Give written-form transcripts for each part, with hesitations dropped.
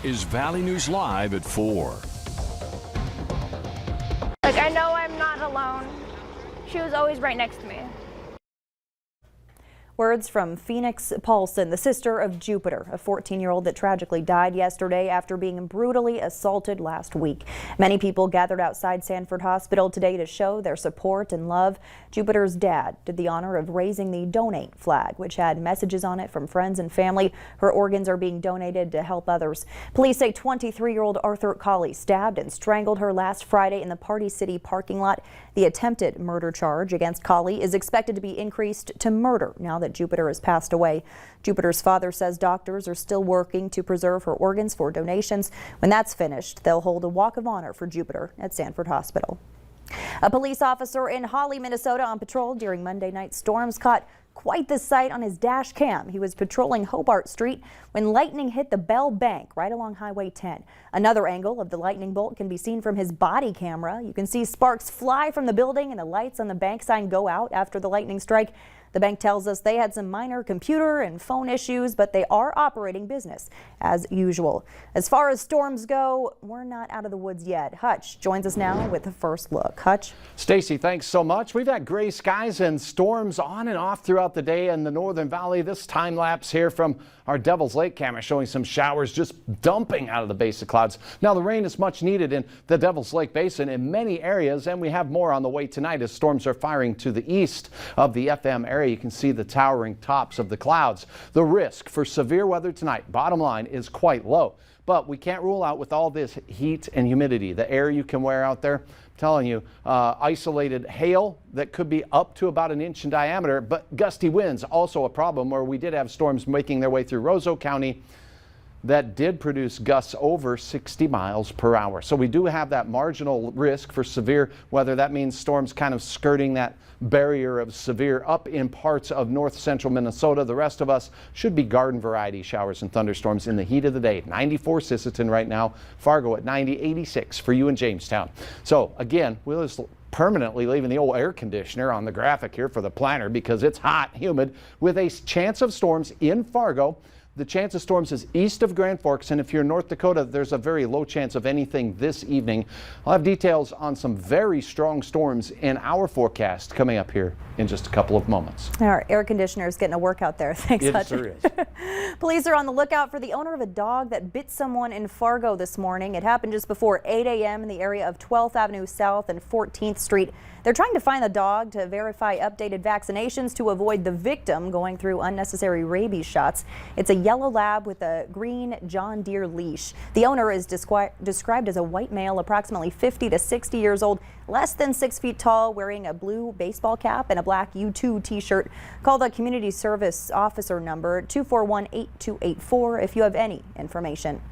is Valley News Live at 4. Like, I know I'm not alone. She was always right next to me. Words from Phoenix Paulson, the sister of Jupiter, a 14-year-old that tragically died yesterday after being brutally assaulted last week. Many people gathered outside Sanford Hospital today to show their support and love. Jupiter's dad did the honor of raising the donate flag, which had messages on it from friends and family. Her organs are being donated to help others. Police say 23-year-old Arthur Colley stabbed and strangled her last Friday in the Party City parking lot. The attempted murder charge against Colley is expected to be increased to murder now that Jupiter has passed away. Jupiter's father says doctors are still working to preserve her organs for donations. When that's finished, they'll hold a walk of honor for Jupiter at Sanford Hospital. A police officer in Holly, Minnesota on patrol during Monday night storms caught quite the sight on his dash cam. He was patrolling Hobart Street when lightning hit the Bell Bank right along Highway 10. Another angle of the lightning bolt can be seen from his body camera. You can see sparks fly from the building and the lights on the bank sign go out after the lightning strike. The bank tells us they had some minor computer and phone issues, but they are operating business as usual. As far as storms go, we're not out of the woods yet. Hutch joins us now with the first look. Hutch? Stacy, thanks so much. We've had gray skies and storms on and off throughout the day in the Northern Valley. This time lapse here from our Devil's Lake camera showing some showers just dumping out of the base of clouds. Now the rain is much needed in the Devil's Lake Basin in many areas, and we have more on the way tonight as storms are firing to the east of the FM area. You can see the towering tops of the clouds. The risk for severe weather tonight, bottom line, is quite low. But we can't rule out with all this heat and humidity, the air you can wear out there. I'm telling you, isolated hail that could be up to about an inch in diameter, but gusty winds also a problem, where we did have storms making their way through Roseau County that did produce gusts over 60 miles per hour. So we do have that marginal risk for severe weather. That means storms kind of skirting that barrier of severe up in parts of north central Minnesota. The rest of us should be garden variety showers and thunderstorms in the heat of the day. 94 Sisseton right now, Fargo at 90, 86 for you in Jamestown. So again, we'll just permanently leaving the old air conditioner on the graphic here for the planner because it's hot, humid, with a chance of storms in Fargo. The chance of storms is east of Grand Forks, and if you're in North Dakota, there's a very low chance of anything this evening. I'll have details on some very strong storms in our forecast coming up here in just a couple of moments. Our air conditioner is getting a workout there. Thanks, Hutch. It sure is. Police are on the lookout for the owner of a dog that bit someone in Fargo this morning. It happened just before 8 a.m. in the area of 12th Avenue South and 14th Street. They're trying to find the dog to verify updated vaccinations to avoid the victim going through unnecessary rabies shots. It's a yellow lab with a green John Deere leash. The owner is described as a white male, approximately 50 to 60 years old, less than 6 feet tall, wearing a blue baseball cap and a black U2 t-shirt. Call the community service officer number 241-8284 if you have any information.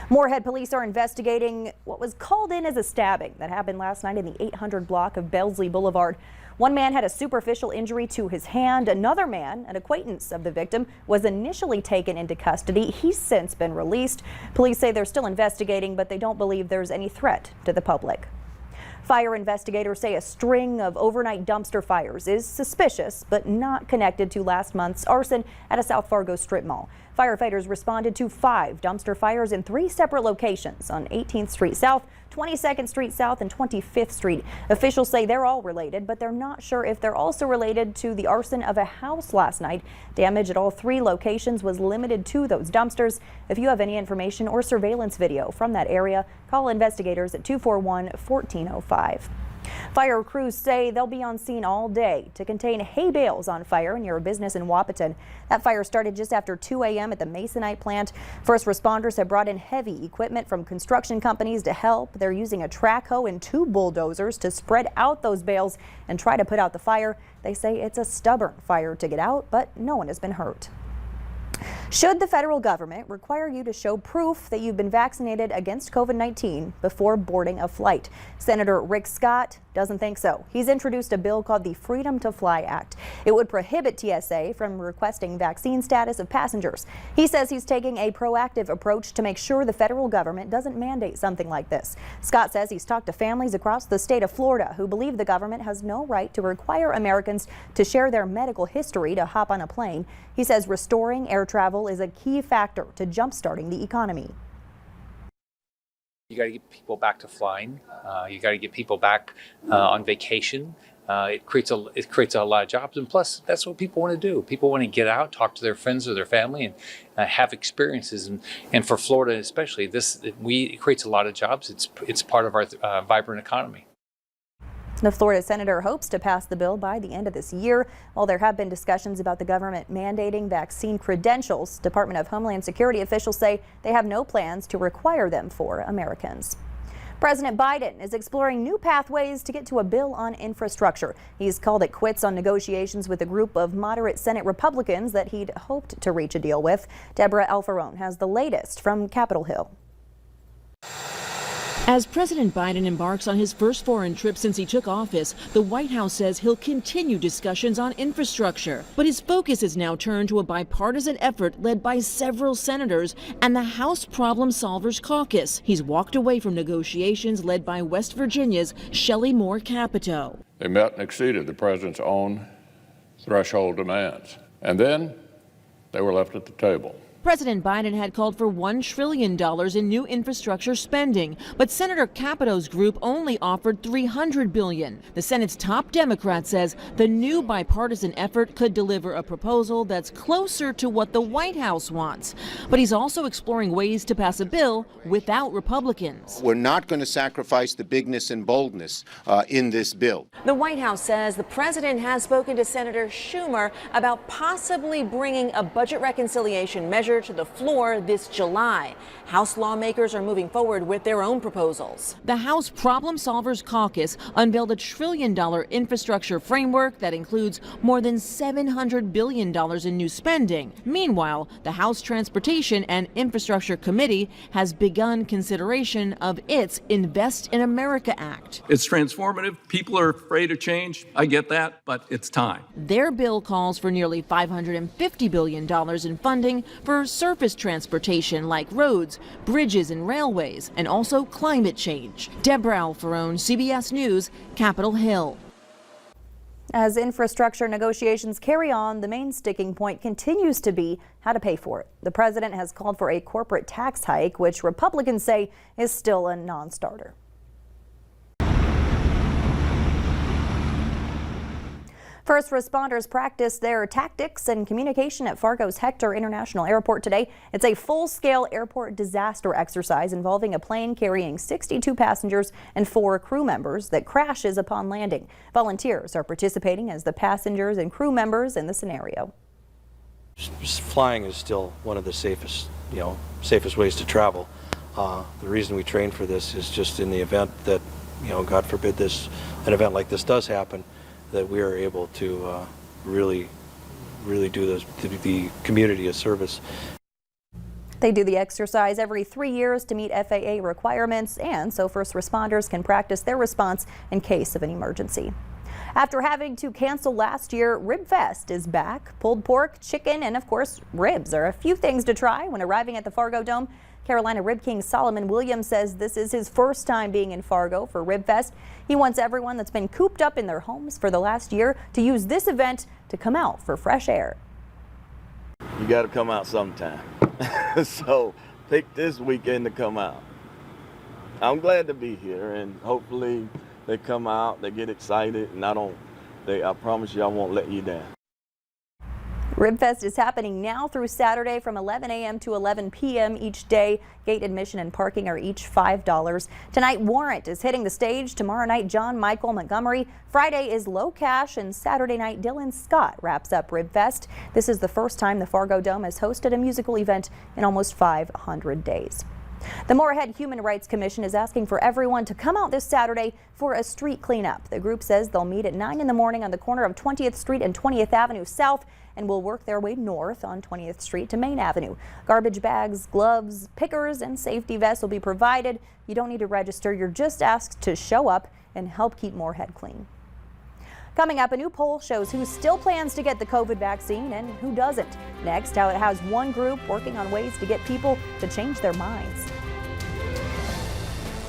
Moorhead police are investigating what was called in as a stabbing that happened last night in the 800 block of Bellesley Boulevard. One man had a superficial injury to his hand. Another man, an acquaintance of the victim, was initially taken into custody. He's since been released. Police say they're still investigating, but they don't believe there's any threat to the public. Fire investigators say a string of overnight dumpster fires is suspicious, but not connected to last month's arson at a South Fargo strip mall. Firefighters responded to 5 dumpster fires in 3 separate locations on 18th Street South, 22nd Street South, and 25th Street. Officials say they're all related, but they're not sure if they're also related to the arson of a house last night. Damage at all 3 locations was limited to those dumpsters. If you have any information or surveillance video from that area, call investigators at 241-1405. Fire crews say they'll be on scene all day to contain hay bales on fire near a business in Wahpeton. That fire started just after 2 a.m. at the Masonite plant. First responders have brought in heavy equipment from construction companies to help. They're using a track hoe and 2 bulldozers to spread out those bales and try to put out the fire. They say it's a stubborn fire to get out, but no one has been hurt. Should the federal government require you to show proof that you've been vaccinated against COVID-19 before boarding a flight? Senator Rick Scott doesn't think so. He's introduced a bill called the Freedom to Fly Act. It would prohibit TSA from requesting vaccine status of passengers. He says he's taking a proactive approach to make sure the federal government doesn't mandate something like this. Scott says he's talked to families across the state of Florida who believe the government has no right to require Americans to share their medical history to hop on a plane. He says restoring air travel is a key factor to jumpstarting the economy. You got to get people back to flying. You got to get people back on vacation. It creates a lot of jobs, and plus, that's what people want to do. People want to get out, talk to their friends or their family, and have experiences. And for Florida, especially, it creates a lot of jobs. It's part of our vibrant economy. The Florida senator hopes to pass the bill by the end of this year. While there have been discussions about the government mandating vaccine credentials, Department of Homeland Security officials say they have no plans to require them for Americans. President Biden is exploring new pathways to get to a bill on infrastructure. He's called it quits on negotiations with a group of moderate Senate Republicans that he'd hoped to reach a deal with. Deborah Alfarone has the latest from Capitol Hill. As President Biden embarks on his first foreign trip since he took office, the White House says he'll continue discussions on infrastructure. But his focus is now turned to a bipartisan effort led by several senators and the House Problem Solvers Caucus. He's walked away from negotiations led by West Virginia's Shelley Moore Capito. They met and exceeded the president's own threshold demands. And then they were left at the table. President Biden had called for $1 trillion in new infrastructure spending, but Senator Capito's group only offered $300 billion. The Senate's top Democrat says the new bipartisan effort could deliver a proposal that's closer to what the White House wants. But he's also exploring ways to pass a bill without Republicans. We're not going to sacrifice the bigness and boldness in this bill. The White House says the president has spoken to Senator Schumer about possibly bringing a budget reconciliation measure to the floor this July. House lawmakers are moving forward with their own proposals. The House Problem Solvers Caucus unveiled a $1 trillion infrastructure framework that includes more than $700 billion in new spending. Meanwhile, the House Transportation and Infrastructure Committee has begun consideration of its Invest in America Act. It's transformative. People are afraid of change. I get that, but it's time. Their bill calls for nearly $550 billion in funding for surface transportation like roads, bridges, and railways, and also climate change. Deborah Alfarone, CBS News, Capitol Hill. As infrastructure negotiations carry on, the main sticking point continues to be how to pay for it. The president has called for a corporate tax hike, which Republicans say is still a non-starter. First responders practiced their tactics and communication at Fargo's Hector International Airport today. It's a full-scale airport disaster exercise involving a plane carrying 62 passengers and 4 crew members that crashes upon landing. Volunteers are participating as the passengers and crew members in the scenario. Flying is still one of the safest ways to travel. The reason we train for this is just in the event that, God forbid an event like this does happen, that we are able to really do the community a service. They do the exercise every 3 years to meet FAA requirements, and so first responders can practice their response in case of an emergency. After having to cancel last year, Rib Fest is back. Pulled pork, chicken, and of course ribs are a few things to try when arriving at the Fargo Dome. Carolina Rib King Solomon Williams says this is his first time being in Fargo for Rib Fest. He wants everyone that's been cooped up in their homes for the last year to use this event to come out for fresh air. You got to come out sometime. So pick this weekend to come out. I'm glad to be here, and hopefully they come out, they get excited, and I promise you I won't let you down. Rib Fest is happening now through Saturday from 11 a.m. to 11 p.m. each day. Gate admission and parking are each $5. Tonight, Warrant is hitting the stage. Tomorrow night, John Michael Montgomery. Friday is Low Cash, and Saturday night, Dylan Scott wraps up Rib Fest. This is the first time the Fargo Dome has hosted a musical event in almost 500 days. The Moorhead Human Rights Commission is asking for everyone to come out this Saturday for a street cleanup. The group says they'll meet at 9 in the morning on the corner of 20th Street and 20th Avenue South and will work their way north on 20th Street to Main Avenue. Garbage bags, gloves, pickers, and safety vests will be provided. You don't need to register. You're just asked to show up and help keep Moorhead clean. Coming up, a new poll shows who still plans to get the COVID vaccine and who doesn't. Next, how it has one group working on ways to get people to change their minds.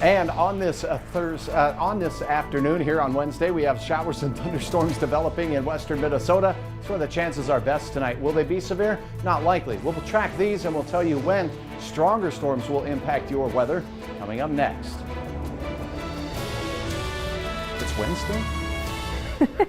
And on this afternoon here on Wednesday, we have showers and thunderstorms developing in western Minnesota. That's where the chances are best tonight. Will they be severe? Not likely. We'll track these and we'll tell you when stronger storms will impact your weather. Coming up next. It's Wednesday?